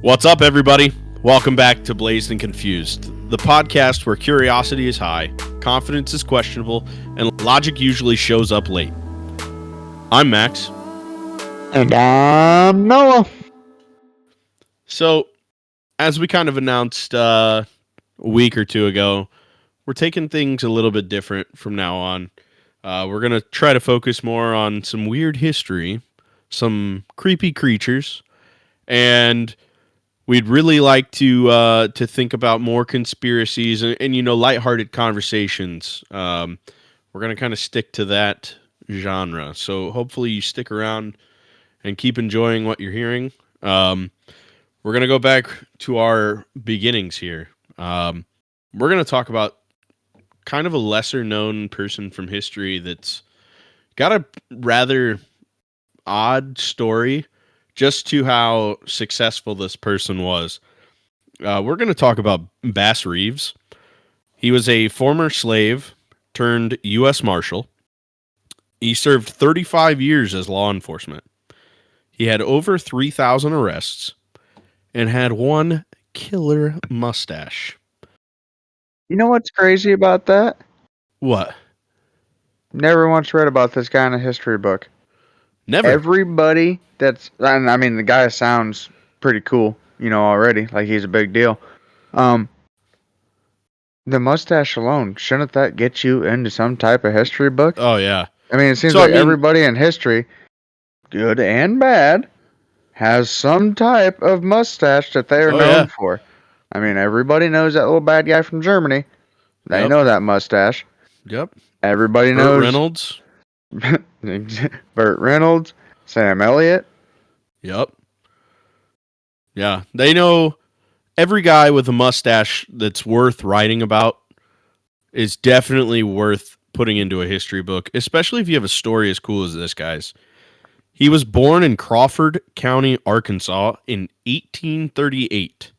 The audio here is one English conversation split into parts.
What's up, everybody? Welcome back to Blazed and Confused, the podcast where curiosity is high, confidence is questionable, and logic usually shows up late. I'm Max. And I'm Noah. So, as we kind of announced a week or two ago, we're taking things a little bit different from now on. We're going to try to focus more on some weird history, some creepy creatures, and we'd really like to think about more conspiracies and lighthearted conversations. We're gonna kind of stick to that genre, so hopefully you stick around and keep enjoying what you're hearing. We're gonna go back to our beginnings here. We're gonna talk about kind of a lesser known person from history that's got a rather odd story just to how successful this person was. We're going to talk about Bass Reeves. He was a former slave turned U.S. Marshal. He served 35 years as law enforcement. He had over 3,000 arrests and had one killer mustache. You know what's crazy about that? What? Never once read about this guy in a history book. Never. Everybody I mean, the guy sounds pretty cool, already. Like, he's a big deal. The mustache alone, shouldn't that get you into some type of history book? Oh, yeah. I mean, it seems everybody in history, good and bad, has some type of mustache that they are known for. I mean, everybody knows that little bad guy from Germany. They know that mustache. Yep. Everybody Burt knows Reynolds. Burt Reynolds, Sam Elliott. Yep. Yeah, they know every guy with a mustache that's worth writing about is definitely worth putting into a history book, especially if you have a story as cool as this guy's. He was born in Crawford County, Arkansas in 1838.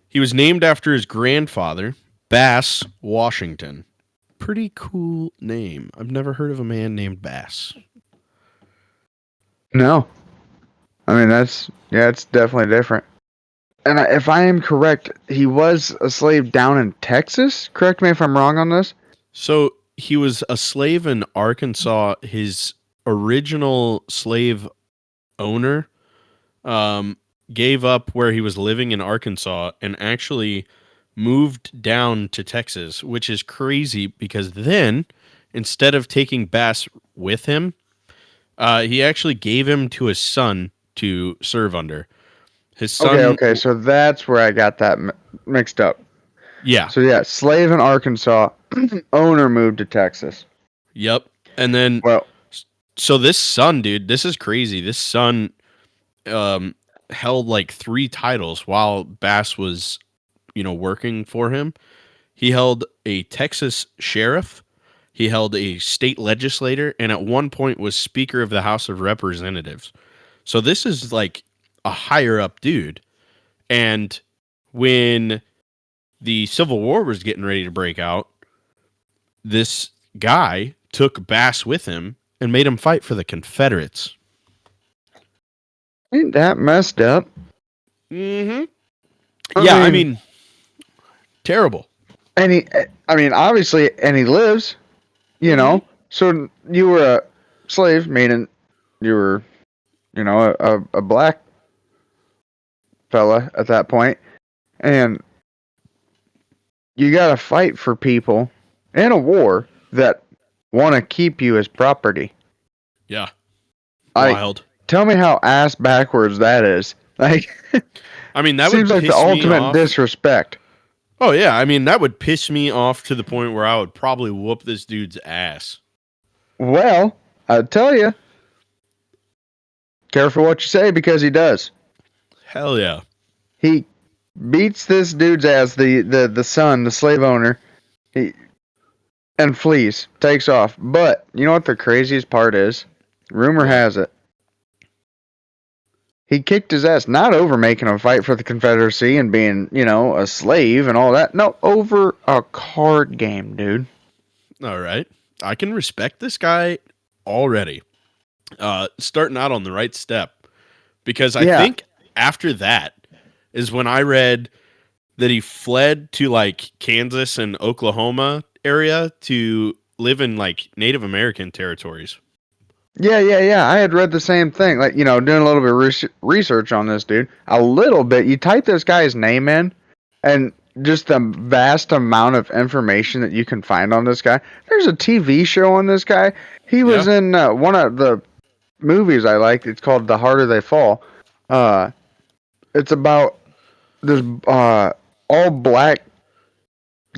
He was named after his grandfather, Bass Washington. Pretty cool name. I've never heard of a man named Bass. No. I mean, it's definitely different. And if I am correct, he was a slave down in Texas? Correct me if I'm wrong on this. So he was a slave in Arkansas. His original slave owner gave up where he was living in Arkansas and actually moved down to Texas, which is crazy because then, instead of taking Bass with him, he actually gave him to his son to serve under. His son. Okay, so that's where I got that mixed up. Yeah. So yeah, slave in Arkansas, owner moved to Texas. Yep. And then, so this son, dude, this is crazy. This son held like 3 titles while Bass was, working for him. He held a Texas sheriff. He held a state legislator, and at one point was Speaker of the House of Representatives. So this is like a higher up dude. And when the Civil War was getting ready to break out, this guy took Bass with him and made him fight for the Confederates. Ain't that messed up? Mm-hmm. I mean, terrible. And he lives, So you were a slave, meaning you were, a black fella at that point, and you got to fight for people in a war that want to keep you as property. Yeah. Wild. Tell me how ass backwards that is. Like, I mean, that seems would like the ultimate disrespect. Oh, yeah. I mean, that would piss me off to the point where I would probably whoop this dude's ass. Well, I'll tell you. Careful what you say, because he does. Hell yeah. He beats this dude's ass, the son, the slave owner, and flees, takes off. But you know what the craziest part is? Rumor has it, he kicked his ass not over making him fight for the Confederacy and being, a slave and all that. No, over a card game, dude. All right. I can respect this guy already. Starting out on the right step. Because I think after that, is when I read that he fled to like Kansas and Oklahoma area to live in like Native American territories. Yeah. I had read the same thing. Like, doing a little bit of research on this dude. A little bit. You type this guy's name in, and just the vast amount of information that you can find on this guy. There's a TV show on this guy. He was Yeah. in one of the movies I liked. It's called The Harder They Fall. It's about this all black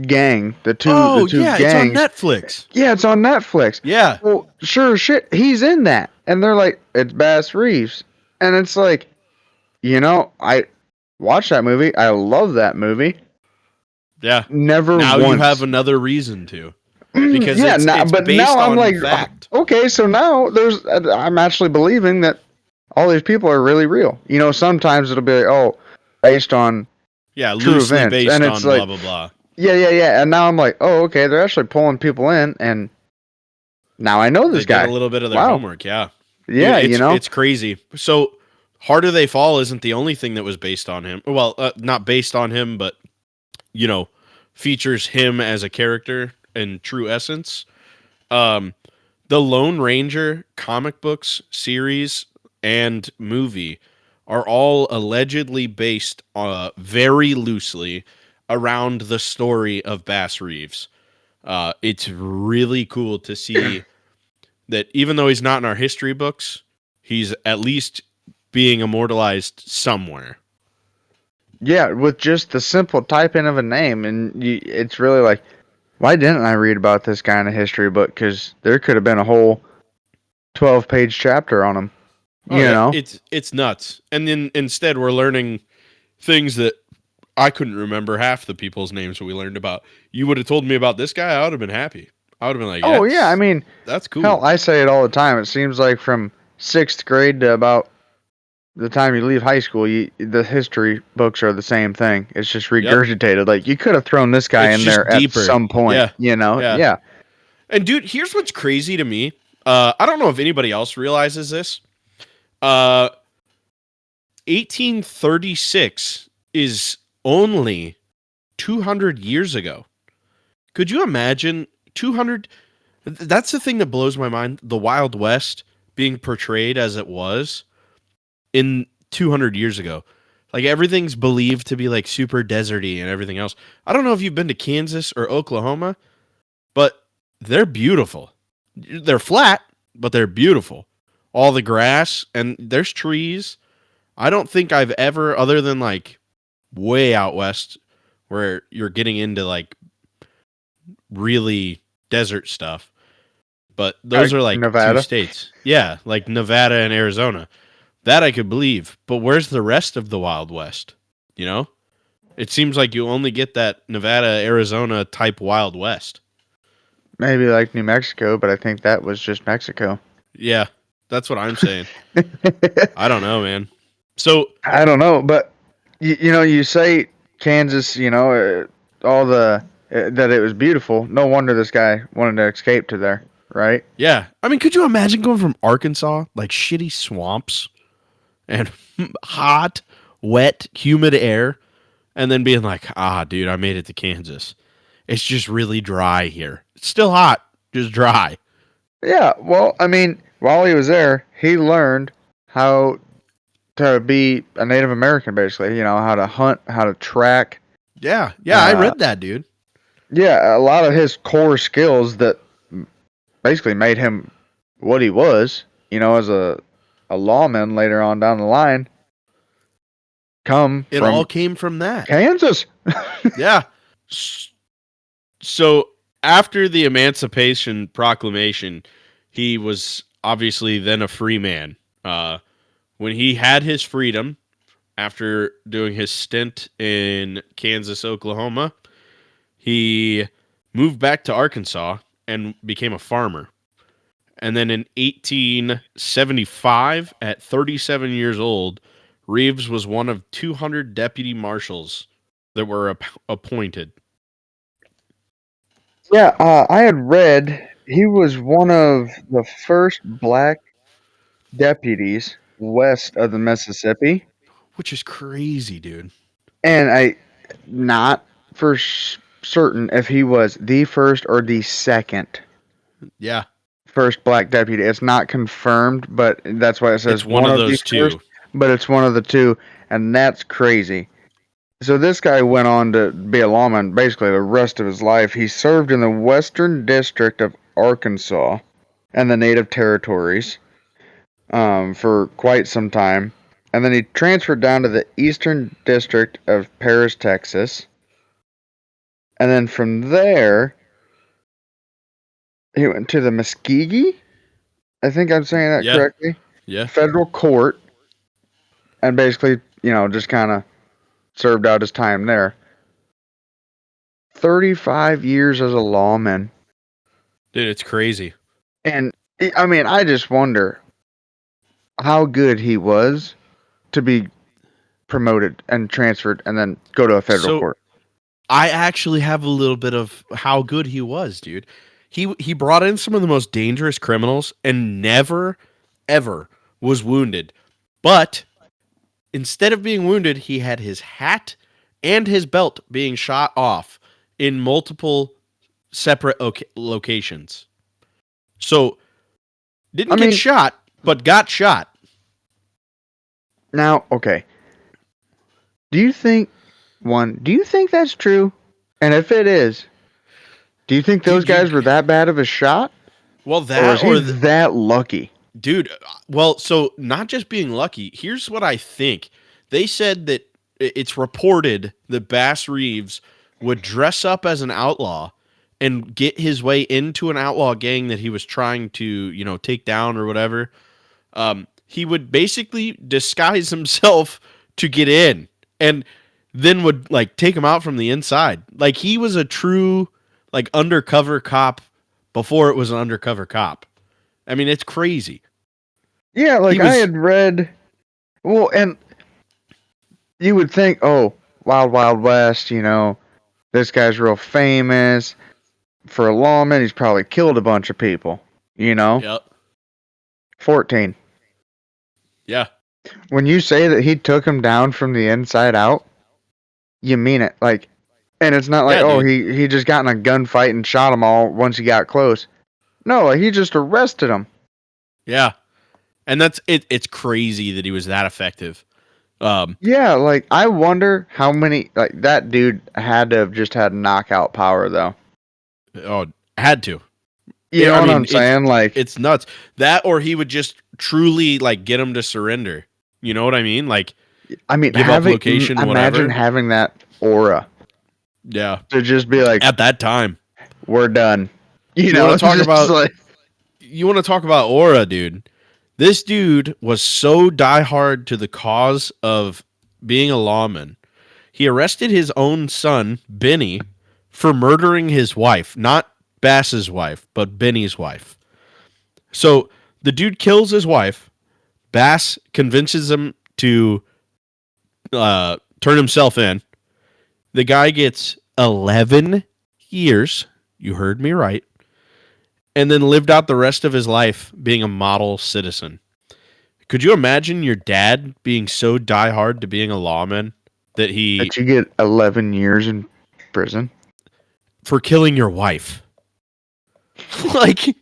gang. The Oh, two yeah, it's on gangs. Netflix. Yeah, it's on Netflix. Yeah. Well, sure as shit, he's in that. And they're like, it's Bass Reeves. And it's like, I watched that movie. I love that movie. Yeah. Never Now once. you have another reason to. Because yeah, it's but based now I'm on like, fact. okay, so now I'm actually believing that all these people are really real. Sometimes it'll be like, oh, based on Yeah, true loosely events. based And on it's blah, like, blah, blah. Yeah. And now I'm like, oh, okay, they're actually pulling people in, and now I know this They guy. did a little bit of their Wow. homework, yeah. Yeah, Dude, it's crazy. So, Harder They Fall isn't the only thing that was based on him. Well, not based on him, but features him as a character in true essence. The Lone Ranger comic books, series, and movie are all allegedly based very loosely around the story of Bass Reeves. It's really cool to see that even though he's not in our history books, he's at least being immortalized somewhere. Yeah, with just the simple typing of a name, and it's really like, why didn't I read about this guy in a history book? Because there could have been a whole 12-page chapter on him. Oh yeah, it's nuts. And then instead we're learning things that I couldn't remember half the people's names that we learned about. You would have told me about this guy, I would have been happy. I would have been like, oh yeah, I mean, that's cool. Hell, I say it all the time. It seems like from 6th grade to about the time you leave high school, the history books are the same thing. It's just regurgitated. Yep. Like, you could have thrown this guy in there deeper. At some point. Yeah. Yeah. And dude, here's what's crazy to me. I don't know if anybody else realizes this. 1836 is only 200 years ago. Could you imagine 200? That's the thing that blows my mind. The Wild West being portrayed as it was in 200 years ago. Like, everything's believed to be like super deserty and everything else. I don't know if you've been to Kansas or Oklahoma, but they're beautiful. They're flat, but they're beautiful. All the grass, and there's trees. I don't think I've ever, other than like way out west where you're getting into like really desert stuff, but those are like Nevada. 2 states. Yeah, like Nevada and Arizona. That I could believe. But where's the rest of the Wild West? It seems like you only get that Nevada, Arizona type Wild West. Maybe like New Mexico, but I think that was just Mexico. Yeah, that's what I'm saying. I don't know, man. So I don't know, but you say Kansas, all the that it was beautiful. No wonder this guy wanted to escape to there, right? Yeah, I mean, could you imagine going from Arkansas, like shitty swamps and hot, wet, humid air, and then being like, dude, I made it to Kansas. It's just really dry here. It's still hot, just dry. Yeah, well, I mean, while he was there, he learned how to be a Native American, basically. How to hunt, how to track. Yeah, I read that, dude. Yeah, a lot of his core skills that basically made him what he was, as a lawman later on down the line. It all came from that. Kansas. Yeah. So after the Emancipation Proclamation, he was obviously then a free man. When he had his freedom after doing his stint in Kansas, Oklahoma, he moved back to Arkansas and became a farmer. And then in 1875, at 37 years old, Reeves was one of 200 deputy marshals that were appointed. Yeah, I had read he was one of the first black deputies west of the Mississippi. Which is crazy, dude. And I not for certain if he was the first or the second Yeah. first black deputy. It's not confirmed, but that's why it says It's one one of of the those first, two. but it's one of the two, and that's crazy. So this guy went on to be a lawman basically the rest of his life. He served in the Western District of Arkansas and the Native Territories for quite some time. And then he transferred down to the Eastern District of Paris, Texas. And then from there, he went to the Muskogee. I think I'm saying that Yeah. correctly. Yeah. Federal court. And basically, just kind of served out his time there. 35 years as a lawman. Dude, it's crazy. And I mean, I just wonder how good he was to be promoted and transferred and then go to a federal So court. I actually have a little bit of how good he was, dude. He brought in some of the most dangerous criminals and never ever was wounded. But instead of being wounded, he had his hat and his belt being shot off in multiple separate locations. So didn't I get mean, shot, but got shot. now, okay. Do you think that's true? And if it is, do you think those Dude, you guys were that bad of a shot? well Or that was he that lucky? dude, well, so not just being lucky. Here's what I think. They said that it's reported that Bass Reeves would dress up as an outlaw and get his way into an outlaw gang that he was trying to, take down or whatever. He would basically disguise himself to get in and then would like take him out from the inside. Like he was a true like undercover cop before it was an undercover cop. I mean, it's crazy. Yeah, like He I was had read. Well, and you would think, oh, Wild Wild West, this guy's real famous. For a lawman, he's probably killed a bunch of people, Yep. 14. Yeah. When you say that he took him down from the inside out, you mean it. Like, and it's not like, Yeah, oh, dude. he just got in a gunfight and shot them all once he got close. No, like he just arrested them. Yeah. And that's it. It's crazy that he was that effective. Yeah, like I wonder how many like that dude had to have just had knockout power though. Oh, had to. You know I what mean, I'm saying? Like, it's nuts. That or he would just truly like get him to surrender. You know what I mean? Like I mean, give up location, imagine whatever. having that aura Yeah. to just be like, At that time. we're done. You want to talk Just about like, aura, dude. This dude was so diehard to the cause of being a lawman. He arrested his own son, Benny, for murdering his wife, not Bass's wife, but Benny's wife. So the dude kills his wife. Bass convinces him to turn himself in. The guy gets 11 years. You heard me right. And then lived out the rest of his life being a model citizen. Could you imagine your dad being so diehard to being a lawman that he that you get 11 years in prison? for killing your wife? Like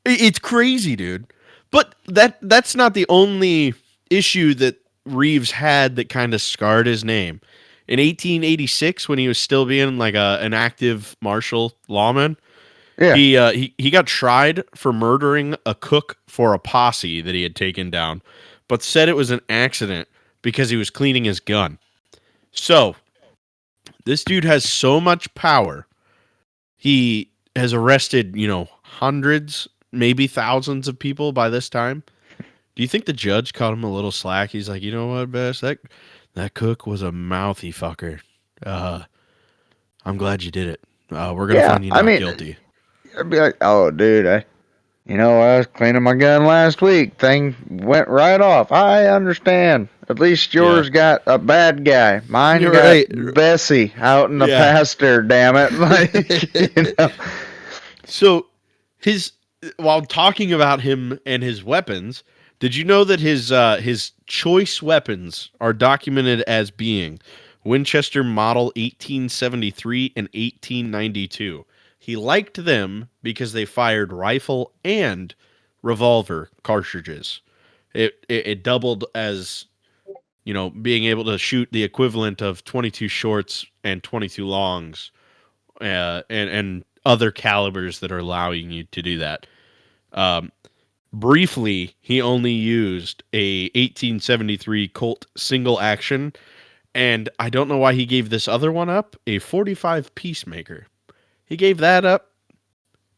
it's crazy, dude. But that's not the only issue that Reeves had that kind of scarred his name. In 1886, when he was still being like an active martial lawman, Yeah. he got tried for murdering a cook for a posse that he had taken down, but said it was an accident because he was cleaning his gun. So this dude has so much power. He has arrested, hundreds, maybe thousands of people by this time. Do you think the judge caught him a little slack? He's like, you know what, Bess, that cook was a mouthy fucker. I'm glad you did it. We're gonna Yeah. find you I not mean, guilty. I'd be like, oh, dude, I was cleaning my gun last week. Thing went right off. I understand. At least yours got a bad guy. Mine You're got right. Bessie out in the Yeah. pasture, damn it. Like, So while talking about him and his weapons, did you know that his choice weapons are documented as being Winchester Model 1873 and 1892. He liked them because they fired rifle and revolver cartridges. It doubled as, being able to shoot the equivalent of 22 shorts and 22 longs, and other calibers that are allowing you to do that. Um, Briefly, he only used a 1873 Colt single action, and I don't know why he gave this other one up, a 45 Peacemaker. He gave that up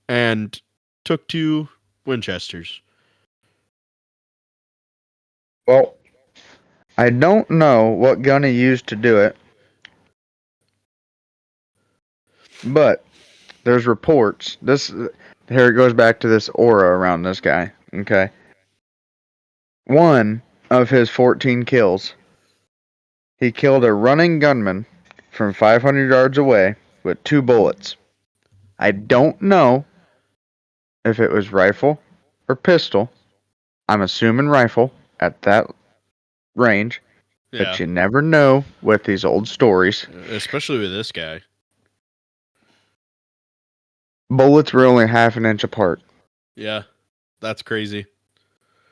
and took two Winchesters. Well, I don't know what gun he used to do it, but there's reports. Here it goes back to this aura around this guy. Okay, one of his 14 kills, he killed a running gunman from 500 yards away with 2 bullets. I don't know if it was rifle or pistol. I'm assuming rifle at that range, Yeah, but you never know with these old stories. especially with this guy. Bullets were only half an inch apart. Yeah, that's crazy.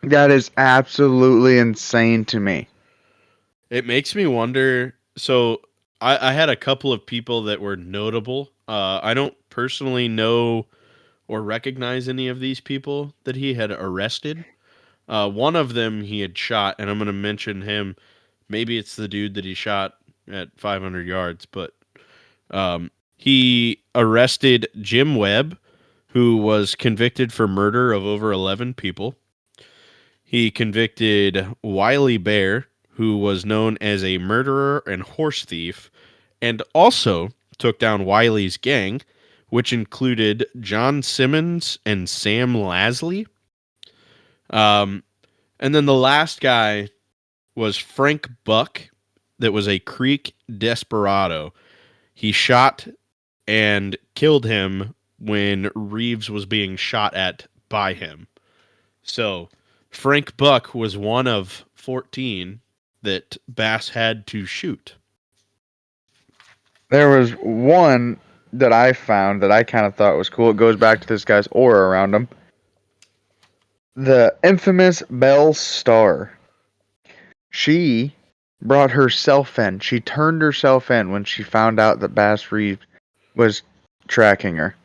That is absolutely insane to me. It makes me wonder. So I had a couple of people that were notable. I don't personally know or recognize any of these people that he had arrested. One of them he had shot, and I'm going to mention him. Maybe it's the dude that he shot at 500 yards, but he arrested Jim Webb, who was convicted for murder of over 11 people. He convicted Wiley Bear, who was known as a murderer and horse thief, and also took down Wiley's gang, which included John Simmons and Sam Lasley. And then the last guy was Frank Buck, that was a Creek desperado. He shot and killed him when Reeves was being shot at by him. So Frank Buck was one of 14 that Bass had to shoot. There was one that I found that I kind of thought was cool. It goes back to this guy's aura around him. The infamous Belle Star. She brought herself in. She turned herself in when she found out that Bass Reeves was tracking her.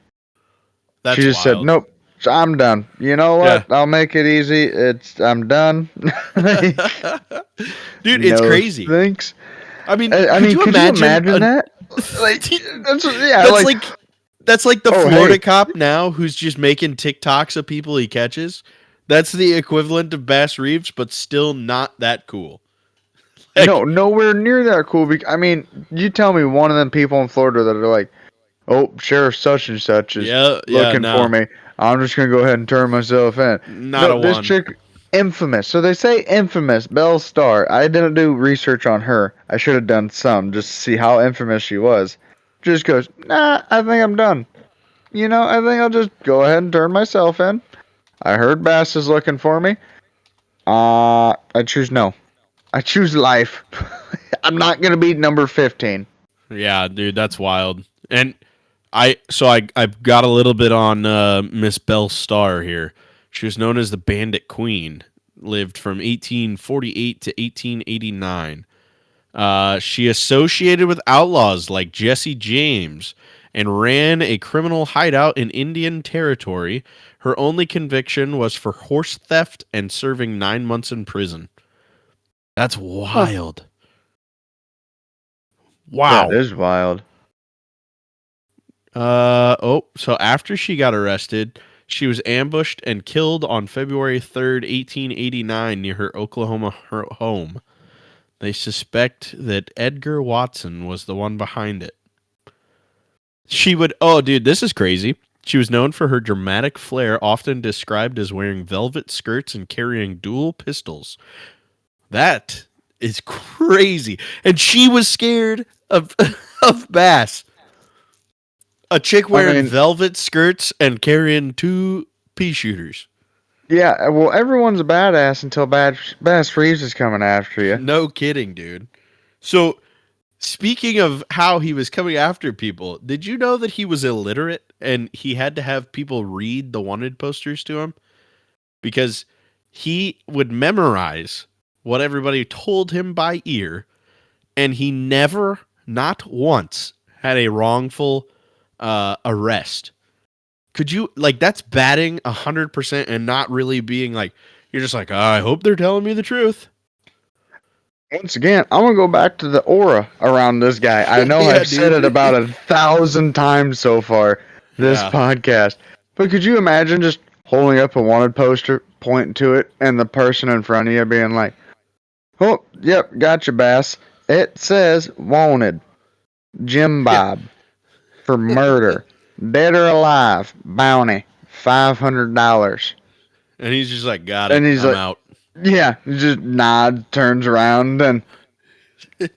That's she just wild. said, "Nope, I'm done. You know what? Yeah. I'll make it easy. I'm done." Dude, it's crazy. Thanks. I mean, could you imagine that? That's like the Florida cop now who's just making TikToks of people he catches. That's the equivalent of Bass Reeves, but still not that cool. Like, no, nowhere near that cool. I mean, you tell me one of them people in Florida that are like, "Oh, Sheriff such and such is looking for me. I'm just gonna go ahead and turn myself in." This chick, infamous. So they say infamous, Belle Star. I didn't do research on her. I should have done some just to see how infamous she was. Just goes, "Nah, I think I'm done. I think I'll just go ahead and turn myself in. I heard Bass is looking for me. I choose no. I choose life. I'm not gonna be number 15." Yeah, dude, that's wild. And I've got a little bit on Miss Belle Star here. She was known as the Bandit Queen. Lived from 1848 to 1889. She associated with outlaws like Jesse James and ran a criminal hideout in Indian Territory. Her only conviction was for horse theft and serving 9 months in prison. That's wild. Wow. That is wild. So after she got arrested, she was ambushed and killed on February 3rd, 1889 near her Oklahoma home. They suspect that Edgar Watson was the one behind it. This is crazy. She was known for her dramatic flair, often described as wearing velvet skirts and carrying dual pistols. That is crazy. And she was scared of Bass. A chick wearing velvet skirts and carrying 2 pea shooters. Yeah, well, everyone's a badass until Bass Reeves is coming after you. No kidding, dude. So Speaking of how he was coming after people, did you know that he was illiterate and he had to have people read the wanted posters to him? Because he would memorize what everybody told him by ear, and he never, not once, had a wrongful arrest. Could you, like, that's batting 100% and not really being like, you're just like, I hope they're telling me the truth. Once again, I'm gonna go back to the aura around this guy. I know Yeah, I've said dude. it about 1,000 times so far this Yeah. podcast, but could you imagine just holding up a wanted poster, pointing to it, and the person in front of you being like, "Oh, yep, gotcha, Bass. It says wanted, Jim Yeah. Bob for murder, dead or alive, bounty, $500." And he's just like, got it. And he's I'm like, out. "Yeah," he just nods, turns around, and Dude,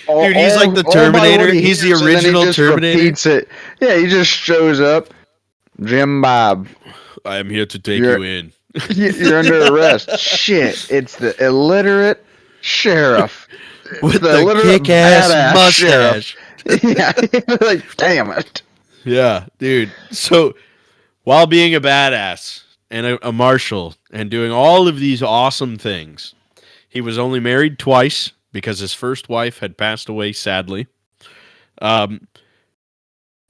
he's like the all by what Terminator. he He's the hears, and then he original just Terminator. repeats it. Yeah, he just shows up. Jim Bob, I am here to take you're you in. you're under arrest. Shit, it's the illiterate sheriff. With The the illiterate kick-ass badass mustache. sheriff. Yeah, like, damn it. Yeah, dude. So while being a badass and a marshal and doing all of these awesome things, he was only married twice because his first wife had passed away sadly. Um,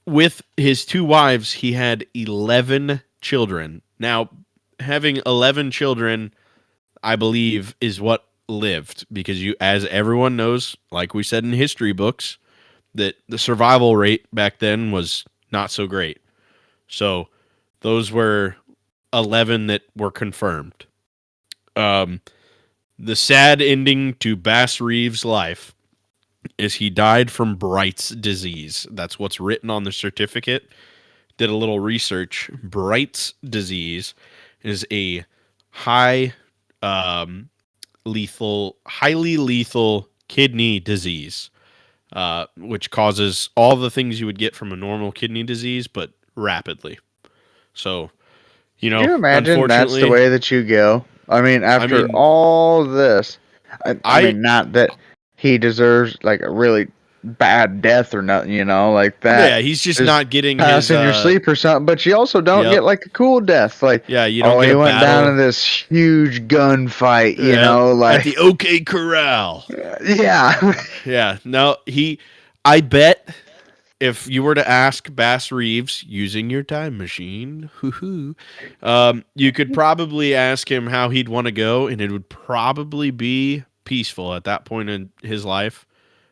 with his two wives, he had 11 children. Now, having 11 children, I believe, is what lived because you, as everyone knows, like we said in history books, that the survival rate back then was not so great. So those were 11 that were confirmed. Um, the sad ending to Bass Reeves' life is he died from Bright's disease. That's what's written on the certificate. Did a little research. Bright's disease is a high highly lethal kidney disease, which causes all the things you would get from a normal kidney disease, but rapidly. So, Can you imagine that's the unfortunately, way that you go? I mean, I after mean, all this, I I mean, not that he deserves like a really bad death or nothing, like that. yeah, he's just Just not getting pass his in your sleep or something. But you also don't yep. get like a cool death, like, Yeah, you don't oh, get he a went down battle. in this huge gunfight, Yep. At the like, OK Corral. yeah. Yeah. No, I bet if you were to ask Bass Reeves using your time machine, you could probably ask him how he'd want to go, and it would probably be peaceful at that point in his life.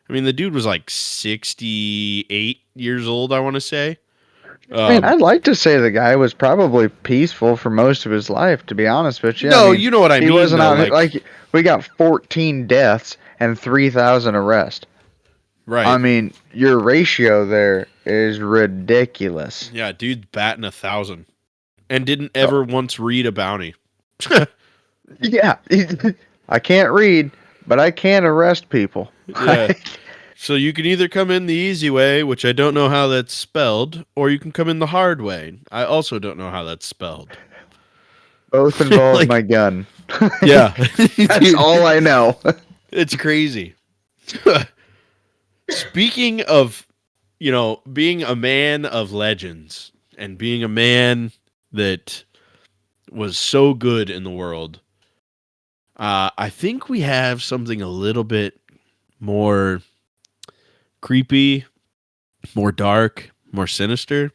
I mean, the dude was like 68 years old, I want to say. I mean, Um, I'd like to say the guy was probably peaceful for most of his life, to be honest with you. I no, mean, you know what I he mean, wasn't though. out Like, like we got 14 deaths and 3,000 arrests. I right. mean, your ratio there is ridiculous. Yeah, dude batting 1,000 and didn't Oh, ever once read a bounty. yeah, I can't read, but I can arrest people. Yeah. So you can either come in the easy way, which I don't know how that's spelled, or you can come in the hard way. I also don't know how that's spelled. Both involve Like, my gun. yeah. That's Dude, all I know. it's crazy. Speaking of, being a man of legends and being a man that was so good in the world, I think we have something a little bit more creepy, more dark, more sinister.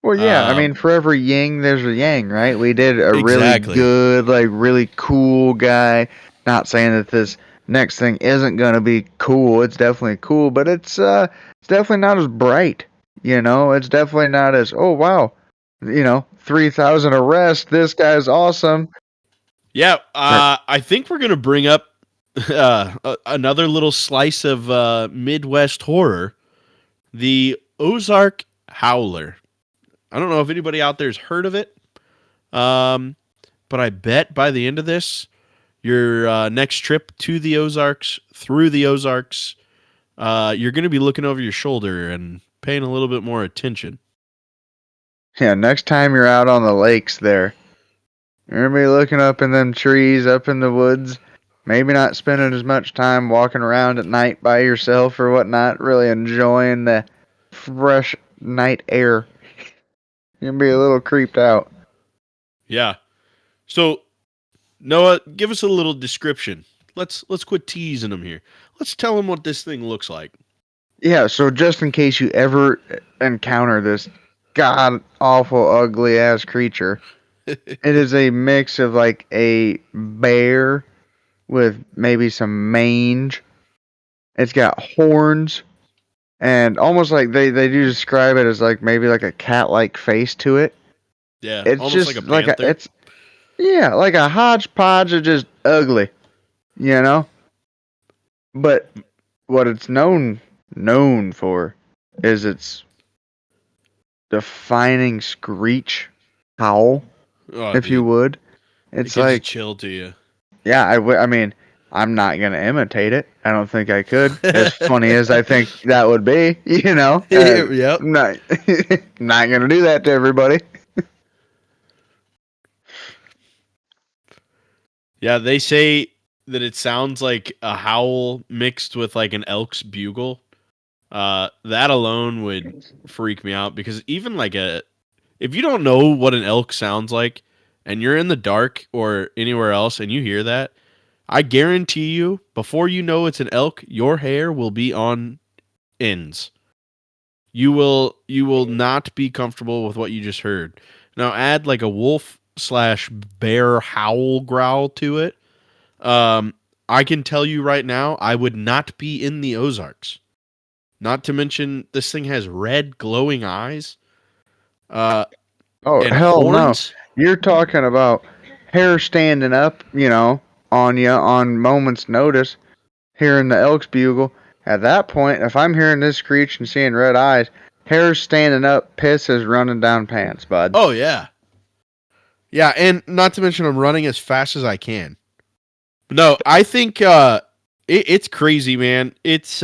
Well, yeah, I mean, Um, for every yin, there's a yang, right? We did a really exactly. good, like, really cool guy. Not saying that this next thing isn't gonna be cool. It's definitely cool, but it's definitely not as bright. It's definitely not as, oh wow, 3,000 arrests. This guy's awesome. Yeah, Or, I think we're gonna bring up another little slice of Midwest horror, the Ozark Howler. I don't know if anybody out there's heard of it, um, but I bet by the end of this, your next trip to the Ozarks, through the Ozarks, you're going to be looking over your shoulder and paying a little bit more attention. yeah, next time you're out on the lakes there, you're gonna be looking up in them trees, up in the woods. maybe not spending as much time walking around at night by yourself or whatnot, really enjoying the fresh night air. You're gonna be a little creeped out. Yeah. So Noah, give us a little description. Let's quit teasing them here. Let's tell them what this thing looks like. Yeah, so just in case you ever encounter this god awful ugly ass creature, it is a mix of like a bear with maybe some mange. It's got horns and almost like they do describe it as like maybe like a cat like face to it. Yeah, It's almost like a just like a panther. it's yeah, like a hodgepodge of just ugly, you know? But what it's known for is its defining screech howl, Oh, if you dude, would. it It's gives a like, chill to you. yeah, I mean, I'm not gonna imitate it. I don't think I could. As funny as I think that would be, you know, Yep. I'm not not gonna do that to everybody. Yeah, they say that it sounds like a howl mixed with like an elk's bugle. That alone would freak me out because even like if you don't know what an elk sounds like and you're in the dark or anywhere else and you hear that, I guarantee you, before you know it's an elk, your hair will be on ends. You will not be comfortable with what you just heard. Now add like a wolf slash bear howl growl to it. Um, I can tell you right now, I would not be in the Ozarks. Not to mention, this thing has red glowing eyes, uh, Oh and hell no! horns. You're talking about hair standing up, on you on moments' notice. Hearing the elk's bugle. At that point, if I'm hearing this screech and seeing red eyes, hair's standing up, piss is running down pants, bud. Oh yeah, yeah, and not to mention, I'm running as fast as I can. No, I think it's crazy, man. It's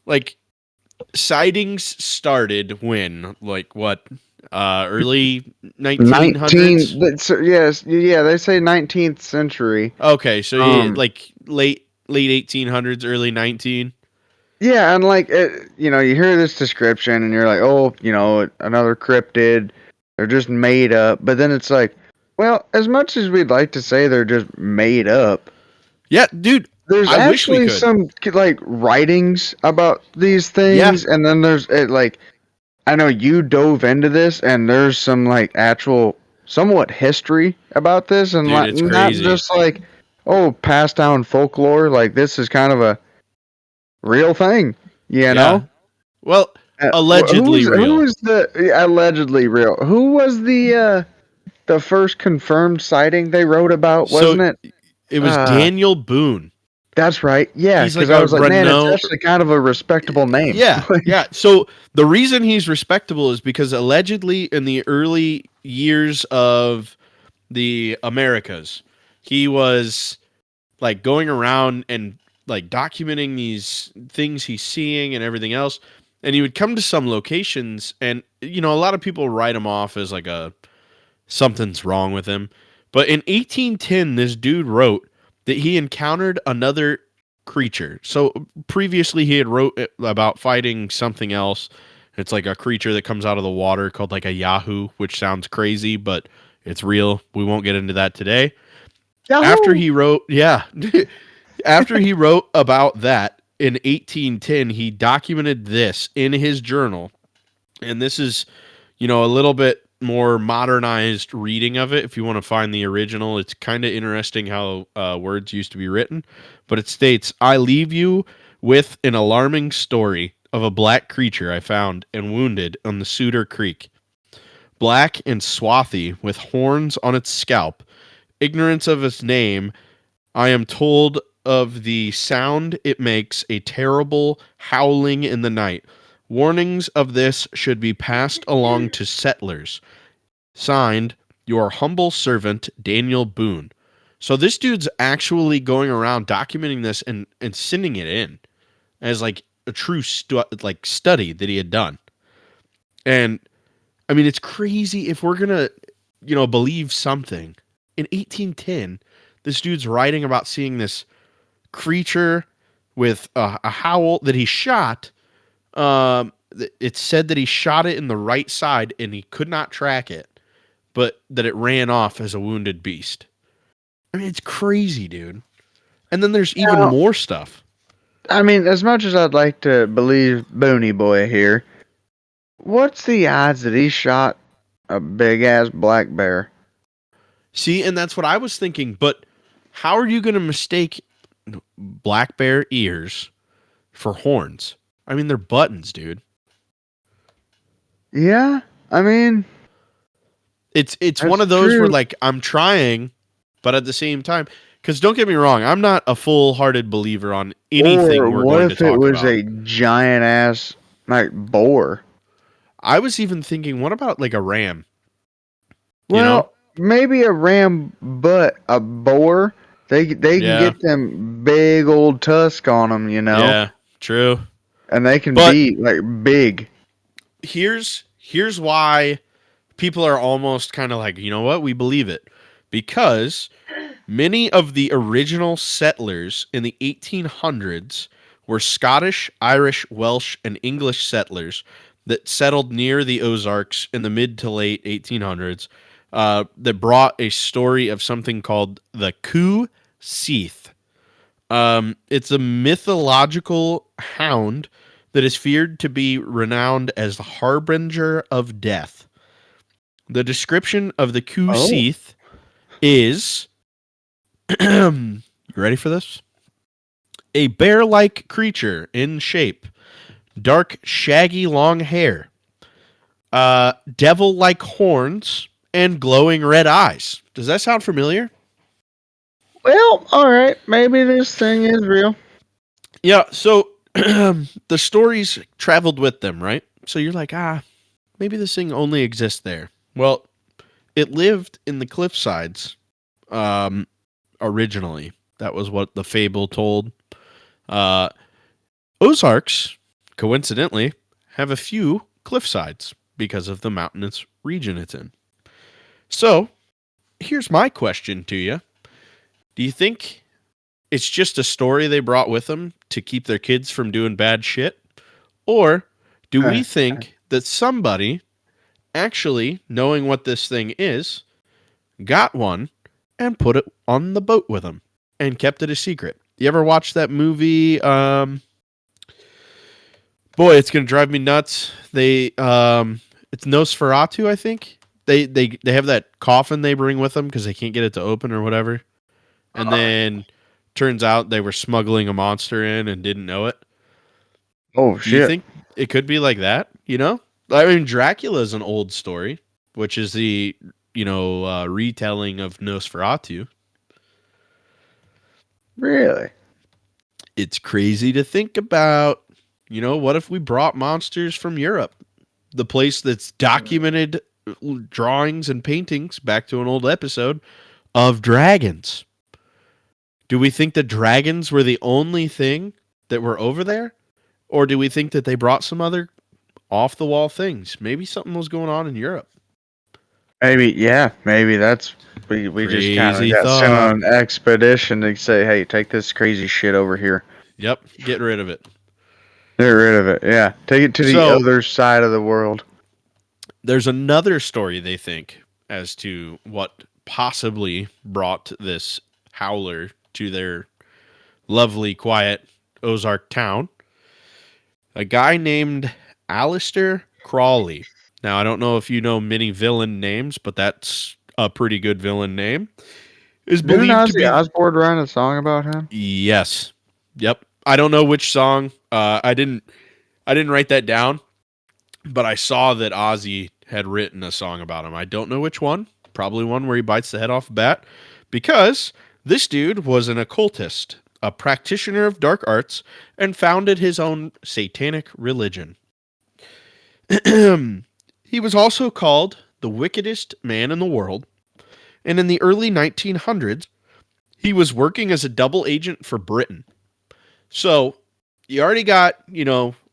like sightings started when, like, what, early 1900s. 19. Yes, yeah, they say 19th century. Okay, so yeah, Um, like late 1800s, early 19. yeah, and like you hear this description and you're like, oh, another cryptid. They're just made up. But then it's like, well, as much as we'd like to say they're just made up, Yeah, dude, there's I wish we actually could. some like writings about these Yeah, things, and then there's like I know you dove into this, and there's some like actual somewhat history about this, and dude, like, it's not crazy. just like passed down folklore. Like this is kind of a real thing, you Yeah. know. Well, allegedly Who real. was the allegedly real? Who was the first confirmed sighting they wrote about? So Wasn't it? it was Uh, Daniel Boone. that's right. Yeah, He's because like I a was like, man, it's renowned. actually kind of a respectable name. Yeah, yeah. So the reason he's respectable is because allegedly in the early years of the Americas, he was like going around and like documenting these things he's seeing and everything else. And he would come to some locations, and a lot of people write him off as like a something's wrong with him. But in 1810, this dude wrote that he encountered another creature. So previously he had wrote about fighting something else. It's like a creature that comes out of the water called like a Yahoo, which sounds crazy, but it's real. We won't get into that today. After Yahoo! he wrote, yeah, after he wrote about that in 1810, he documented this in his journal. And this is a little bit more modernized reading of it. If you want to find the original, it's kind of interesting how words used to be written. But it states, I leave you with an alarming story of a black creature I found and wounded on the Sutter Creek. Black and swarthy, with horns on its scalp. Ignorance of its name, I am told of the sound it makes, a terrible howling in the night. Warnings of this should be passed along to settlers. Signed, your humble servant, Daniel Boone. So this dude's actually going around documenting this and sending it in as like a true study that he had done. And I mean, it's crazy if we're gonna, believe something. In 1810, This dude's writing about seeing this creature with a howl that he shot. It said that he shot it in the right side and he could not track it, but that it ran off as a wounded beast. I mean, it's crazy, dude. And then there's even Now, more stuff. I mean, as much as I'd like to believe Booney Boy here, what's the odds that he shot a big ass black bear? See, and that's what I was thinking. But how are you going to mistake black bear ears for horns? I mean, they're buttons, dude. Yeah, I mean, It's one that's of those where true. like I'm trying, but at the same time, because don't get me wrong, I'm not a full-hearted believer on Or anything we're what going to if it talk was about. a giant ass like boar? I was even thinking, what about like a ram? You know? Well, maybe a ram, but a boar. They can Yeah, get them big old tusk on them, yeah, true. and they can But be like big. here's why people are almost kind of like, you know what, we believe it, because many of the original settlers in the 1800s were Scottish, Irish, Welsh, and English settlers that settled near the Ozarks in the mid to late 1800s. That brought a story of something called the Coo Seath. It's a mythological hound that is feared to be renowned as the harbinger of death. The description of the Coo Oh, Seath is you ready for this? A bear like creature in shape, dark, shaggy, long hair, devil like horns, and glowing red eyes. Does that sound familiar? well, all right. Maybe this thing is real. Yeah, so the stories traveled with them, right? So you're like, maybe this thing only exists there. Well, it lived in the cliff sides um, originally. That was what the fable told. Uh, Ozarks, coincidentally, have a few cliff sides because of the mountainous region it's in. So, here's my question to you. Do you think it's just a story they brought with them to keep their kids from doing bad shit? Or do we think that somebody, actually knowing what this thing is, got one and put it on the boat with them and kept it a secret? You ever watch that movie? Boy, it's gonna drive me nuts. It's Nosferatu, I think. They have that coffin they bring with them because they can't get it to open or whatever. And then turns out they were smuggling a monster in and didn't know it. Oh Do you shit! think it could be like that? You know, I mean, Dracula's an old story, which is the retelling of Nosferatu. Really? It's crazy to think about. You know, what if we brought monsters from Europe, the place that's documented drawings and paintings, back to an old episode of dragons? Do we think the dragons were the only thing that were over there? Or do we think that they brought some other off the wall things? Maybe something was going on in Europe. Maybe. Yeah. Maybe that's we just kind of Crazy got sent thought. on an expedition to say, hey, take this crazy shit over here. Yep, get rid of it. Get rid of it. Yeah. Take it to the So, other side of the world. there's another story they think as to what possibly brought this howler to their lovely, quiet Ozark town. A guy named Alistair Crawley. Now, I don't know if you know many villain names, but that's a pretty good villain name. Is Didn't believed to Ozzy be. Osbourne write a song about him? Yes. Yep. I don't know which song. I didn't write that down, but I saw that Ozzy had written a song about him. I don't know which one. Probably one where he bites the head off a bat, because this dude was an occultist, a practitioner of dark arts, and founded his own satanic religion. He was also called the wickedest man in the world, and in the early 1900s, he was working as a double agent for Britain. So, you already got,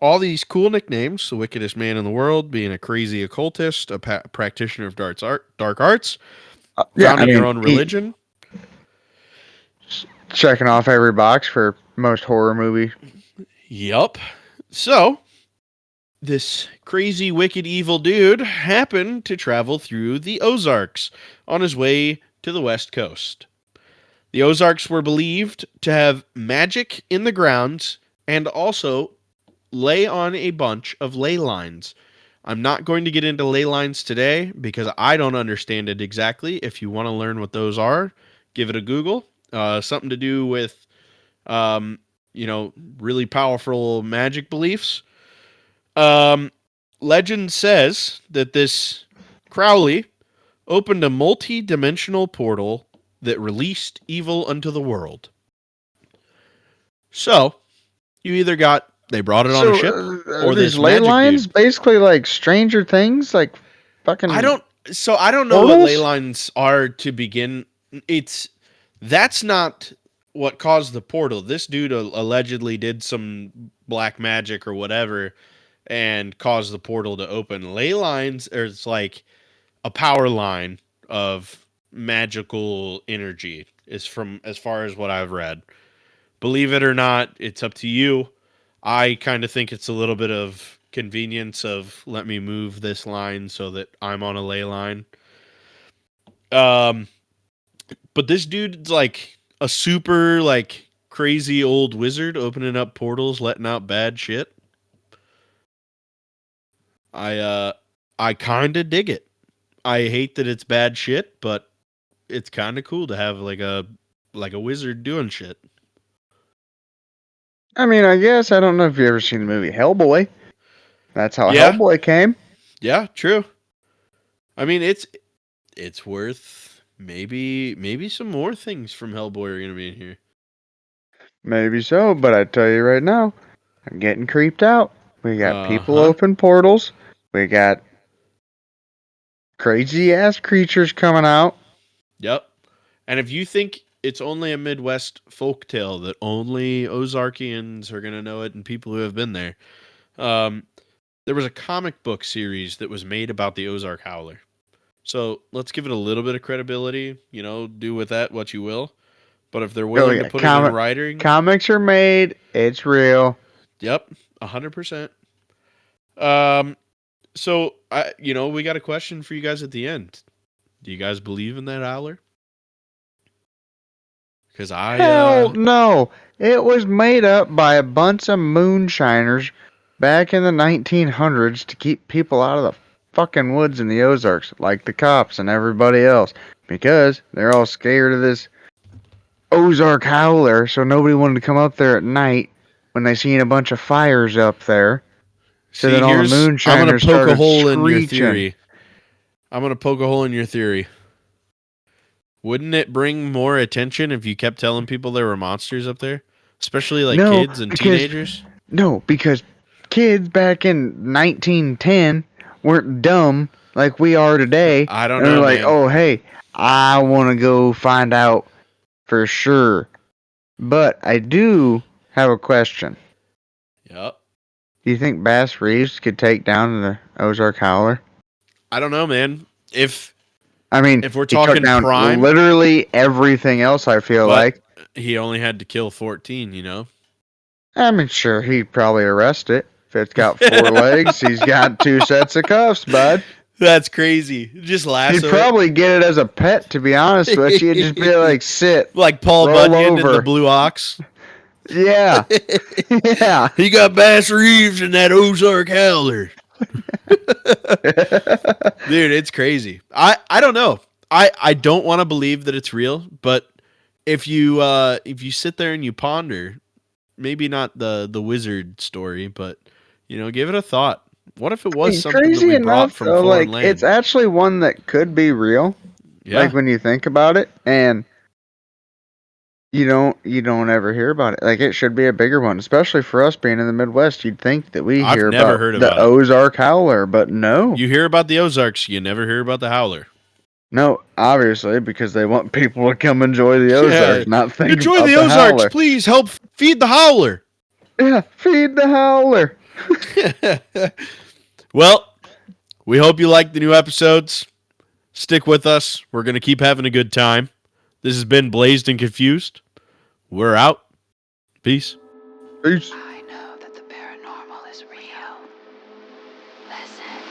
all these cool nicknames: the wickedest man in the world, being a crazy occultist, a practitioner of dark arts, Yeah, I founding your mean, own religion. Checking off every box for most horror movie. Yup. So, this crazy, wicked, evil dude happened to travel through the Ozarks on his way to the West Coast. The Ozarks were believed to have magic in the grounds and also lay on a bunch of ley lines. I'm not going to get into ley lines today because I don't understand it exactly. If you want to learn what those are, give it a Google. Something to do with, um, really powerful magic beliefs. Um, Legend says that this Crowley opened a multi-dimensional portal that released evil unto the world. So, they brought it on a So ship, are or these this ley magic lines dude. basically like Stranger Things, like fucking I don't know what ley portals? lines are to begin. That's not what caused the portal. This dude allegedly did some black magic or whatever and caused the portal to open. Ley lines is like a power line of magical energy is from as far as what I've read. Believe it or not, it's up to you. I kind of think it's a little bit of convenience of let me move this line so that I'm on a ley line. Um, but this dude's like a super like crazy old wizard opening up portals, letting out bad shit. I uh I kind of dig it. I hate that it's bad shit, but it's kind of cool to have like a wizard doing shit. I mean, I guess I don't know if you ever seen the movie Hellboy. That's how Yeah, Hellboy came. yeah, true. I mean, it's worth maybe some more things from Hellboy are gonna be in here. Maybe so, but I tell you right now, I'm getting creeped out. We got Uh people huh. open portals. We got crazy ass creatures coming out. Yep. And if you think it's only a Midwest folk tale that only Ozarkians are gonna know it and people who have been there, um, there was a comic book series that was made about the Ozark Howler. So let's give it a little bit of credibility. Do with that what you will. But if they're Oh willing to yeah, put it in writing, comics are made. It's real. yep, 100%. Um, so we got a question for you guys at the end. Do you guys believe in that howler? Because Hell no. It was made up by a bunch of moonshiners back in the 1900s to keep people out of the fucking woods in the Ozarks, like the cops and everybody else, because they're all scared of this Ozark Howler, so nobody wanted to come up there at night when they seen a bunch of fires up there. So see, then all the I'm gonna moonshiners poke a started hole in your screeching. theory. I'm gonna poke a hole in your theory. Wouldn't it bring more attention if you kept telling people there were monsters up there, especially like No, kids and because teenagers? because kids back in 1910 weren't dumb like we are today, I don't and they're know, like, man. "Oh, hey, I want to go find out for sure." But I do have a question. Yep. Do you think Bass Reeves could take down the Ozark Howler? I don't know, man. If I mean, if we're he took talking down prime, literally everything else, I feel but like. he only had to kill 14. I mean, sure, he'd probably arrest it. If it's got four legs, he's got two sets of cuffs, bud. That's crazy. Just He'd lasso probably get it as a pet, to be honest with you. He'd just be it. like, sit, Like Paul roll Bunyan in the over. Blue Ox. Yeah, yeah. He got Bass Reeves and that Ozark Howler. Dude, it's crazy. I don't know. I don't want to believe that it's real, but if you sit there and you ponder, maybe not the wizard story, but give it a thought. What if it was something that Crazy we brought enough, from though, foreign like, it's land? actually one that could be real. Yeah. Like, when you think about it, and you don't ever hear about it. Like, it should be a bigger one, especially for us being in the Midwest. You'd think that we I've hear never about heard the about it. Ozark Howler, but no. You hear about the Ozarks, you never hear about the Howler. No, obviously, because they want people to come enjoy the Yeah. Ozarks, not think Enjoy about the the Ozarks, Howler. please help feed the Howler. Yeah, feed the Howler. Well, we hope you like the new episodes. Stick with us. We're going to keep having a good time. This has been Blazed and Confused. We're out. Peace. Peace. I know that the paranormal is real. Listen.